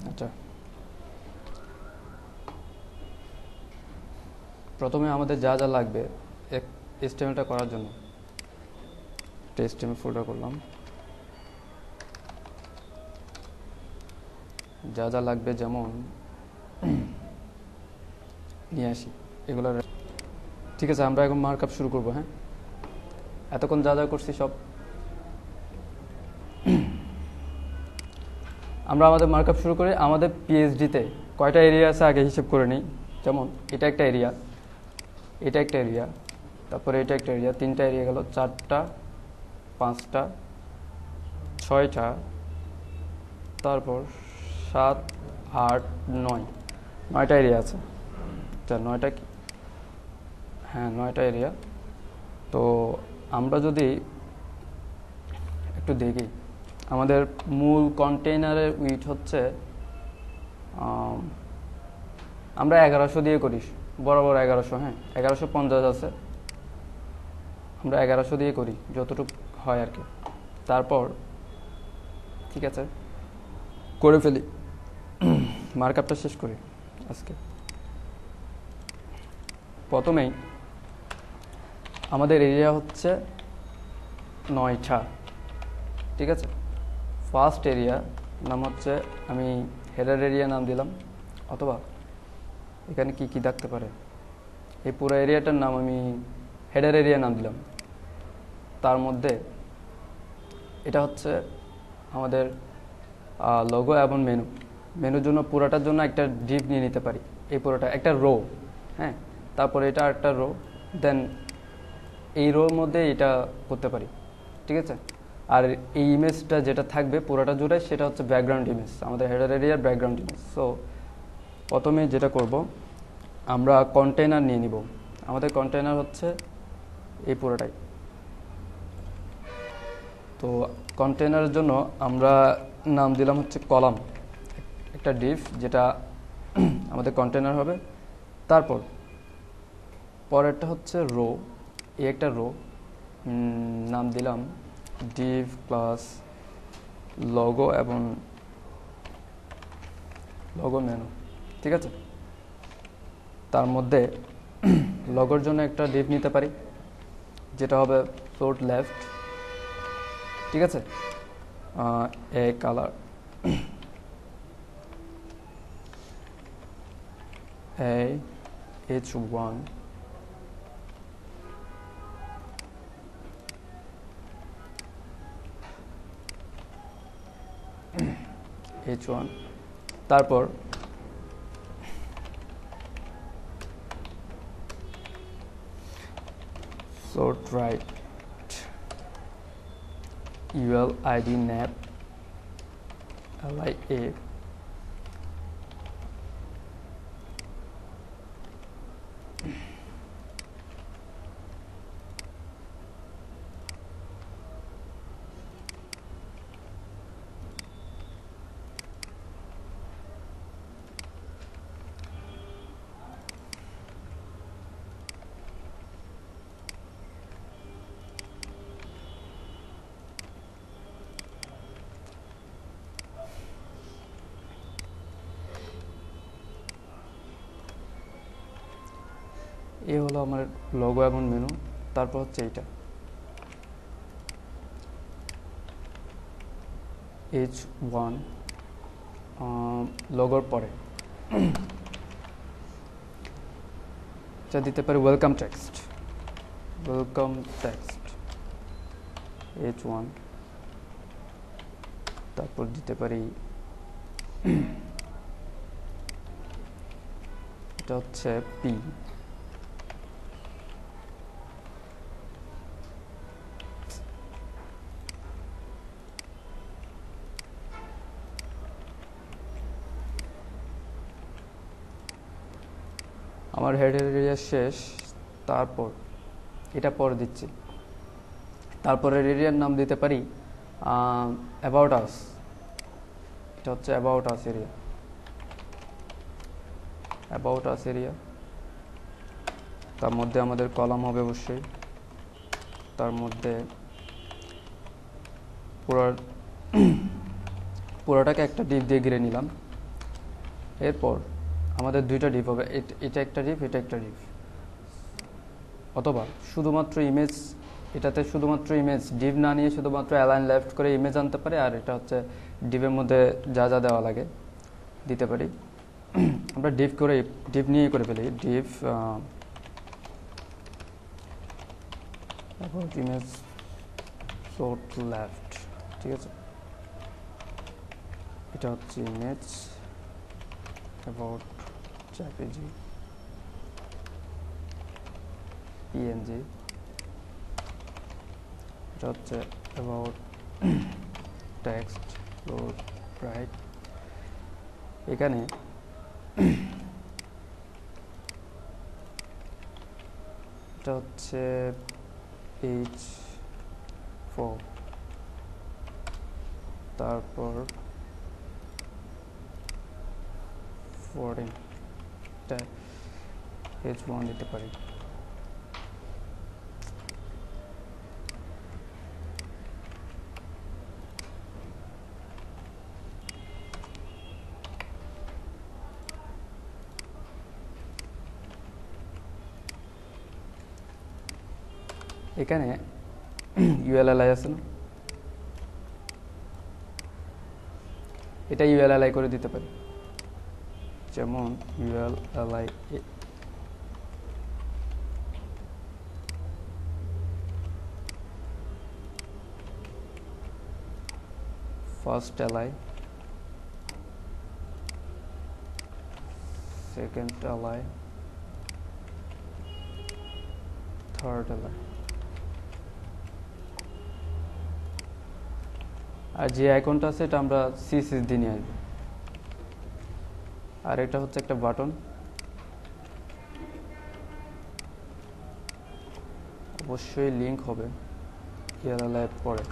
আচ্ছা, প্রথমে আমাদের যা যা লাগবে HTML-টা করার জন্য, একটা HTML ফোল্ডার করলাম। যা যা লাগবে যেমন নিয়ে আসি এগুলো। ঠিক আছে, আমরা এখন মার্কআপ শুরু করব। হ্যাঁ, এতক্ষণ যা যা করছি সব আমরা আমাদের মার্কআপ শুরু করে আমাদের পিএইচডিতে কয়টা এরিয়া আছে আগে হিসেব করে নিই। যেমন এটা একটা এরিয়া, এটা একটা এরিয়া, তারপরে এটা একটা এরিয়া, 3টা এরিয়া গেল, 4টা, 5টা, 6টা, তারপর 7, 8, 9, 9টা এরিয়া আছে। আচ্ছা, 9টা, হ্যাঁ 9টা এরিয়া। তো আমরা যদি একটু দেখি, আমাদের মূল কন্টেইনারের উইথ হচ্ছে আমরা 1100 দিয়ে করি, বরাবর 1100। হ্যাঁ, 1150 আছে, আমরা 1100 দিয়ে করি যতটুকু হয় আর কি। তারপর ঠিক আছে, করে ফেলি, মার্কআপটা শেষ করি আজকে। প্রথমেই আমাদের এরিয়া হচ্ছে 9টা, ঠিক আছে। ফার্স্ট এরিয়া নাম হচ্ছে, আমি হেডার এরিয়া নাম দিলাম, অথবা এখানে কি কি থাকতে পারে, এই পুরো এরিয়াটার নাম আমি হেডার এরিয়া নাম দিলাম। তার মধ্যে এটা হচ্ছে আমাদের লোগো এবং মেনুর জন্য পুরোটার জন্য একটা ডিভ নিয়ে নিতে পারি, এই পুরোটা একটা রো। হ্যাঁ, তারপরে এটা একটা রো, দেন এই রোর মধ্যে এটা করতে পারি, ঠিক আছে। আর এই ইমেজটা যেটা থাকবে পুরোটা জুড়ে সেটা হচ্ছে ব্যাকগ্রাউন্ড ইমেজ, আমাদের হেডার এরিয়ার ব্যাকগ্রাউন্ড ইমেজ। সো প্রথমে যেটা করব, আমরা কন্টেইনার নিয়ে নিব। আমাদের কন্টেইনার হচ্ছে এই পুরোটাই। তো কন্টেইনারের জন্য আমরা নাম দিলাম হচ্ছে কলাম, একটা ডিভ যেটা আমাদের কন্টেইনার হবে। তারপর পরেরটা হচ্ছে রো, এই একটা রো, নাম দিলাম ডিভ প্লাস লোগো এবং লোগো মেনু, ঠিক আছে। তার মধ্যে লোগোর জন্য একটা ডিভ নিতে পারি যেটা হবে ফ্লোট লেফট, ঠিক আছে। এ কালার, H1, H1, তারপর sort right, ULID nav, LIA, এ হলো আমার লোগো এবং মেনু। তারপর হচ্ছে এইটা H1 লোগোর পরে যা দিতে পারি ওয়েলকাম টেক্সট, H1। তারপর দিতে পারি এটা হচ্ছে P, আমার হেডার এরিয়া শেষ। তারপর এটা পরে দিচ্ছি, তারপরে এরিয়ার নাম দিতে পারি অ্যাবাউট আস, এটা হচ্ছে অ্যাবাউট আস এরিয়া। তার মধ্যে আমাদের কলাম হবে অবশ্যই, তার মধ্যে পুরোটাকে একটা ডিভ দিয়ে ঘিরে নিলাম। এরপর আমাদের দুইটা ডিভ হবে, এটা একটা ডিভ, এটা একটা ডিভ। অথবা শুধুমাত্র ইমেজ, এটাতে শুধুমাত্র ইমেজ, ডিভ না নিয়ে শুধুমাত্র অ্যালাইন লেফট করে ইমেজ আনতে পারি, আর এটা হচ্ছে ডিভের মধ্যে যা যা দেওয়া লাগে দিতে পারি। আমরা ডিভ নিয়ে করে ফেলি। ডিভ ইমেজ সর্ট লেফট, ঠিক আছে। এটা হচ্ছে ইমেজ অ্যাবাউট জেপিজি পিএনজি। এটা হচ্ছে অ্যাবাউট টেক্সট লোড রাইট। এখানে এটা হচ্ছে H4, তারপর 14, এটা H1 দিতে পারি। এখানে ইউএলএলআই আছে না, এটা ইউএলএলআই করে দিতে পারি, যেমন UL LI first LI, second LI, third LI. আর যে আইকনটা আছে এটা আমরা সিএসএস দিয়ে নিয়ে আসবো। আর এটা হচ্ছে একটা বাটন, অবশ্যই লিংক হবে ইউআরএল এর পরে।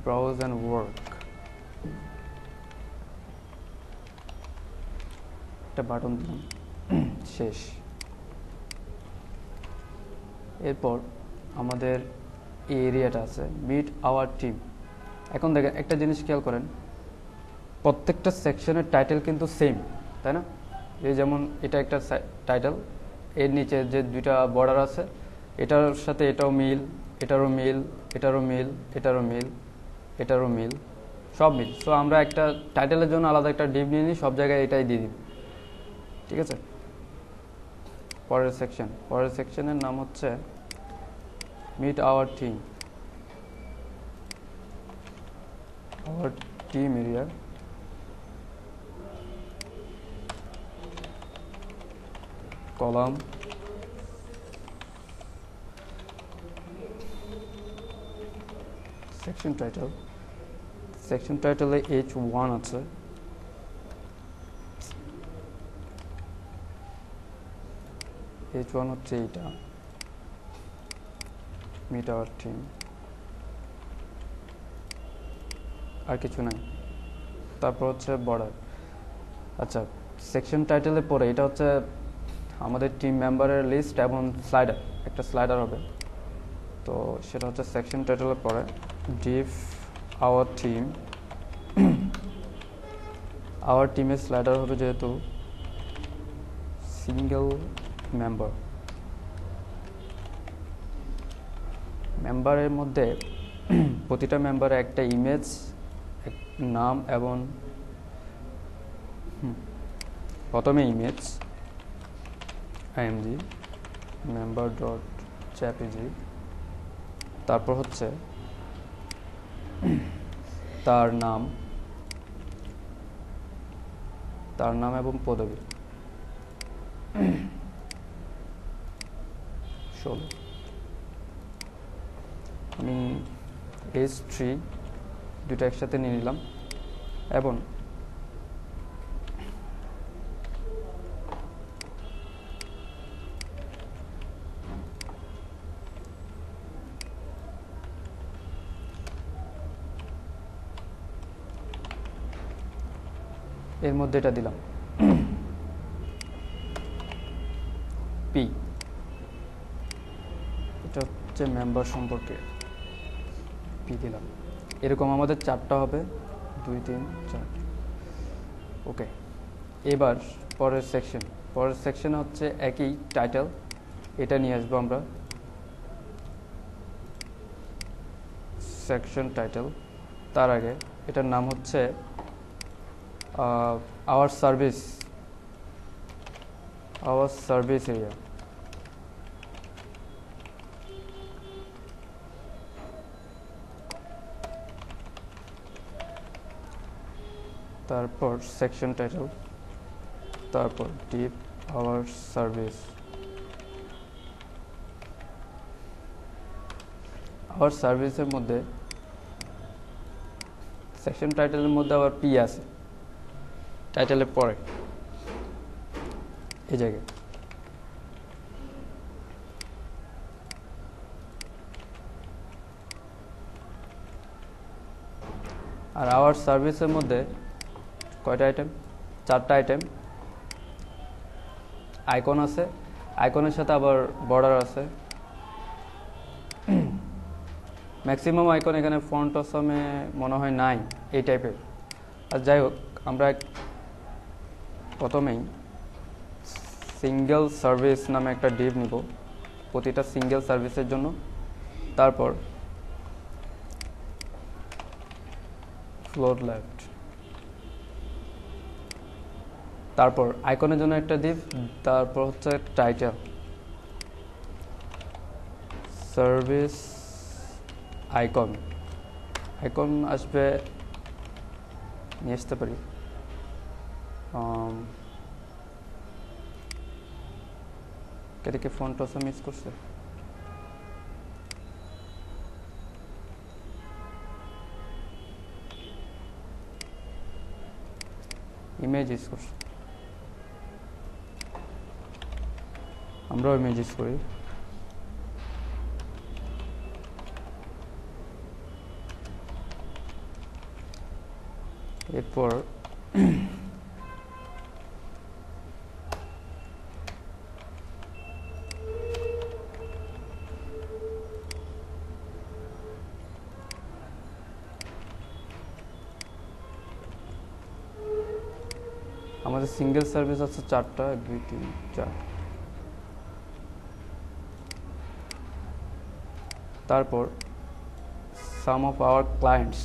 ব্রাউজ এন্ড ওয়ার্ক, একটা বাটন দিলাম, শেষ। এরপর আমাদের এই এরিয়াটা আছে মিট আওয়ার টিম। এখন দেখেন একটা জিনিস খেয়াল করেন, প্রত্যেকটা সেকশনের টাইটেল কিন্তু সেম, তাই না? এই যেমন এটা একটা টাইটেল, এর নিচে যে দুইটা বর্ডার আছে এটার সাথে এটাও মিল, এটারও মিল, এটারও মিল, এটারও মিল, এটারও মিল, সব মিল। সো আমরা একটা টাইটেলের জন্য আলাদা একটা ডিভ নিয়ে নিই, সব জায়গায় এটাই দিয়ে দিই, ঠিক আছে। পরের সেকশনের নাম হচ্ছে meet our team, our team area. Column section টাইটেলে H1 আছে, H1 হচ্ছে এইটা, মিট আওয়ার টিম, আর কিছু নাই। তারপর হচ্ছে বর্ডার। আচ্ছা, সেকশন টাইটেলের পরে এটা হচ্ছে আমাদের টিম মেম্বারের লিস্ট এবং স্লাইডার, একটা স্লাইডার হবে। তো সেটা হচ্ছে সেকশন টাইটেলের পরে ডিভ আওয়ার টিম। আওয়ার টিমের স্লাইডার হবে যেহেতু সিঙ্গেল মেম্বারের মধ্যে প্রতিটা মেম্বারে একটা ইমেজ, নাম এবং প্রথমে image img member dot JPG, তারপর হচ্ছে তার নাম এবং পদবী 16। আমি H3 দুটো একসাথে নিয়ে নিলাম এবং এর মধ্যে এটা দিলাম P। এটা হচ্ছে মেম্বার সম্পর্কে পি দিলাম। এরকম আমাদের 4টা হবে, 2 3 4। ওকে, এবার পরের সেকশন হচ্ছে একই টাইটেল, এটা নিয়ে আসবো আমরা। সেকশন টাইটেল, তার আগে এটার নাম হচ্ছে আওয়ার সার্ভিস এরিয়া। তারপর সেকশন টাইটেল, তারপর ডিপ আওয়ার সার্ভিস। আওয়ার সার্ভিসের মধ্যে সেকশন টাইটেলের মধ্যে আবার পি আছে টাইটেলের পরে এই জায়গায়। আর আওয়ার সার্ভিসের মধ্যে কয়টা আইটেম? 4টা আইটেম। আইকন আছে, আইকনের সাথে আবার বর্ডার আছে। ম্যাক্সিমাম আইকন এখানে ফন্ট অসমে মনে হয় নাই এই টাইপের। আর যাই হোক, আমরা প্রথমেই সিঙ্গেল সার্ভিস নামে একটা ডিভ নিব প্রতিটা সিঙ্গেল সার্ভিসের জন্য। তারপর ফ্লোর লেফট, তারপর আইকনের জন্য একটা ডিভ, তারপর হচ্ছে টাইটেল সার্ভিস আইকন আসবে, নিয়ে আসতে পারি। এদিকে ফন্ট অসা মিস করছে, ইমেজ ইউজ করছে, আমরাও ইমেজ ইউজ করি। এরপর আমাদের সিঙ্গেল সার্ভিস আছে 4টা, 1 2 3 4। তারপর সাম অফ আওয়ার ক্লায়েন্টস,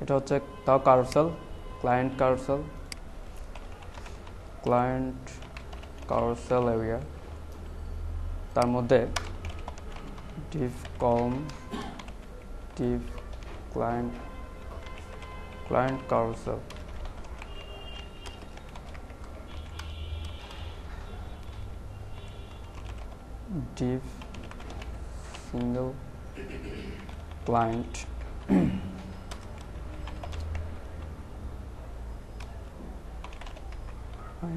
এটা হচ্ছে তাও কারুসেল, ক্লায়েন্ট কারুসেল এরিয়া। তার মধ্যে div column, div client carousel. Div single client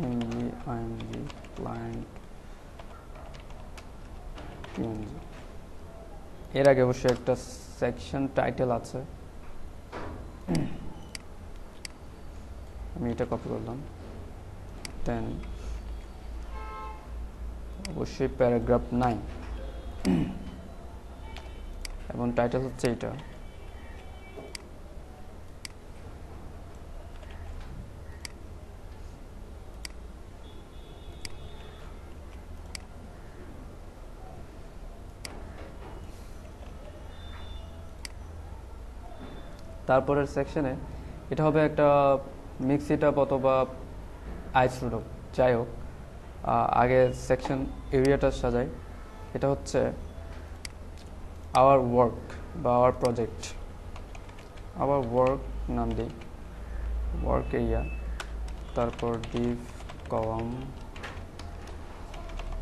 img client png। এর আগে অবশ্যই একটা সেকশন টাইটেল আছে, আমি এটা কপি করলাম। দেন অবশ্যই প্যারাগ্রাফ 9 এবং টাইটেল হচ্ছে এটা। তারপরের সেকশনে এটা হবে একটা মিক্স ইটআপ অথবা আইসোডপ, যাই হোক। আগে সেকশন এরিয়াটা সাজাই। এটা হচ্ছে আওয়ার ওয়ার্ক বা আওয়ার প্রজেক্ট। আওয়ার ওয়ার্ক নাম দিই, ওয়ার্ক এরিয়া। তারপর div column,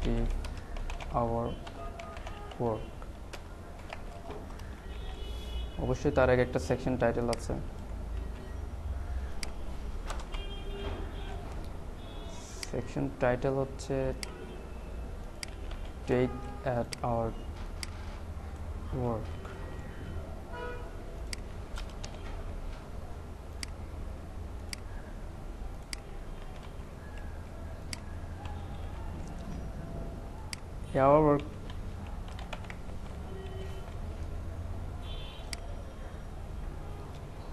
div our work. অবশ্যই তার আগে একটা সেকশন টাইটেল আছে। সেকশন টাইটেল হচ্ছে টেক অ্যাট আওয়ার ওয়ার্ক। আবার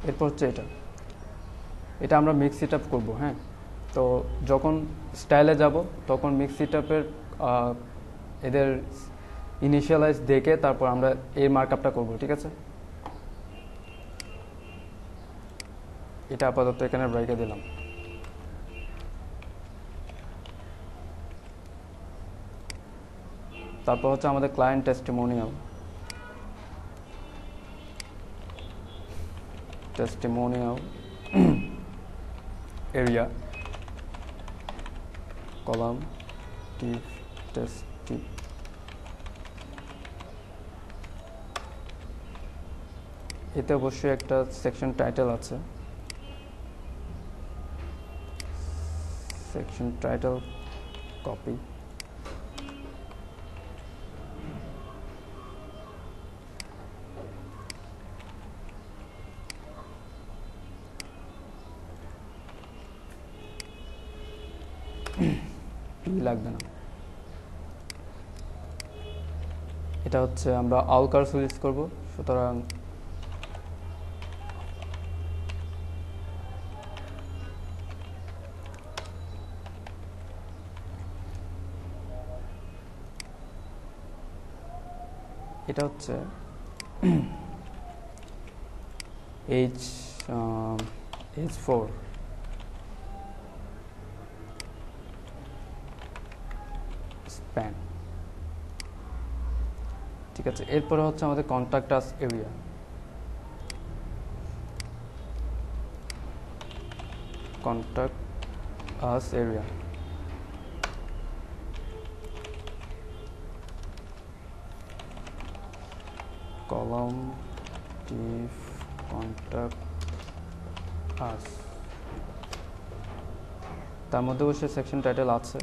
এরপর হচ্ছে এটা আমরা মিক্স সেট আপ করবো। হ্যাঁ, তো যখন স্টাইলে যাব তখন মিক্স সেট আপের এদের ইনিশিয়ালাইজ দেখে তারপর আমরা এই মার্কআপটা করব। ঠিক আছে, এটা আপাতত এখানে ব্রেকে দিলাম। তারপর হচ্ছে আমাদের ক্লায়েন্ট টেস্টিমোনিয়াল এরিয়া কলাম টিপ টেস্টি এতে অবশ্যই একটা সেকশন টাইটেল আছে, সেকশন টাইটেল কপি। লাগবে না, এটা হচ্ছে আমরা অল কার্স ইউজ করব, সুতরাং এটা হচ্ছে H4 স্প্যান। ঠিক আছে, এরপরে হচ্ছে আমাদের contact us area. Contact us area column tip contact us, তার মধ্যে অবশ্যই সেকশন টাইটেল আছে।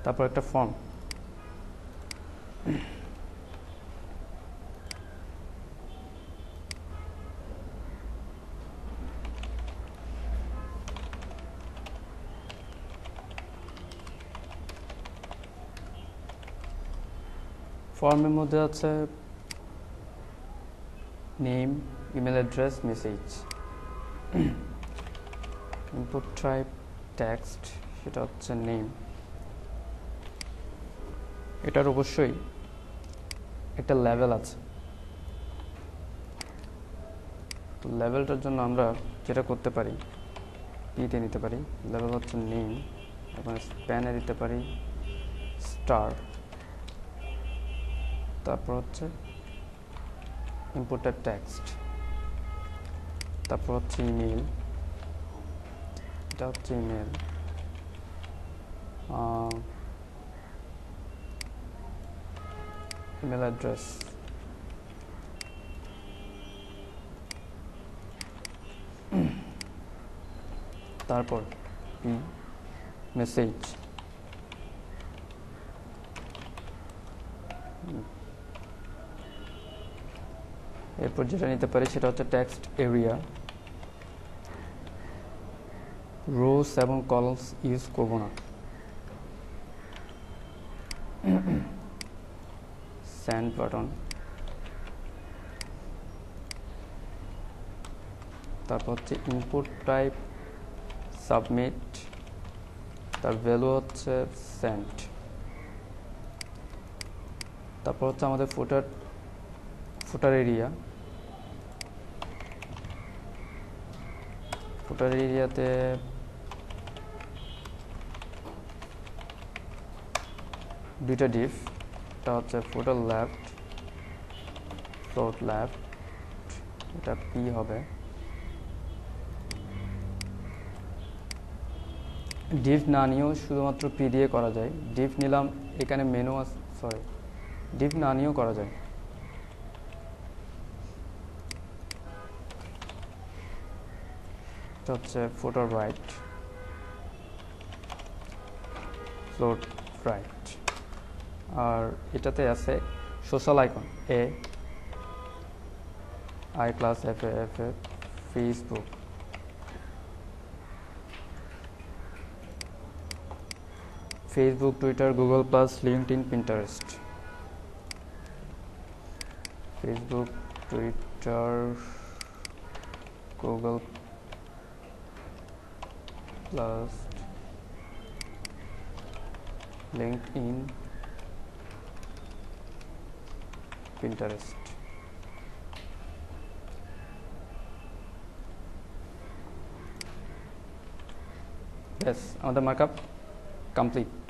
তারপর একটা ফর্ম, ফর্মের মধ্যে আছে name, email address, message. Input type text, সেটা হচ্ছে নেম। এটার অবশ্যই একটা লেভেল আছে, লেভেলটার জন্য আমরা যেটা করতে পারি পিতে নিতে পারি, লেভেল হচ্ছে নেম, এবং স্প্যানে দিতে পারি স্টার। তারপর হচ্ছে ইনপুটের টেক্সট, তারপর হচ্ছে ইমেল, এটা হচ্ছে ইমেল, ইমেল অ্যাড্রেস, তারপর মেসেজ, এরপর যেটা নিতে পারি সেটা হচ্ছে টেক্সট এরিয়া। রোস এবং কলামস ইউজ করব না। সেন্ড বাটন, তারপর হচ্ছে ইনপুট টাইপ সাবমিট, তার ভ্যালু হচ্ছে সেন্ড। তারপর হচ্ছে আমাদের ফুটার এরিয়া, ফুটার এরিয়াতে দুইটা ডিভ, এটা হচ্ছে ফুটার লেফট, ফ্লোট লেফট, এটা পি হবে। ডিভ না নিয়েও শুধুমাত্র পি দিয়ে করা যায়। ডিভ নিলাম, এখানে মেনু আছে, সরি, ডিভ না নিয়েও করা যায়। এটা হচ্ছে ফুটার রাইট, ফ্লোট রাইট। আর এটাতে আছে social icon A, I plus F F Facebook, Facebook, Twitter, Google plus, LinkedIn, Pinterest. Facebook, Twitter, Google plus, LinkedIn, Pinterest. ব্যাস, আমাদের মার্কআপ কমপ্লিট।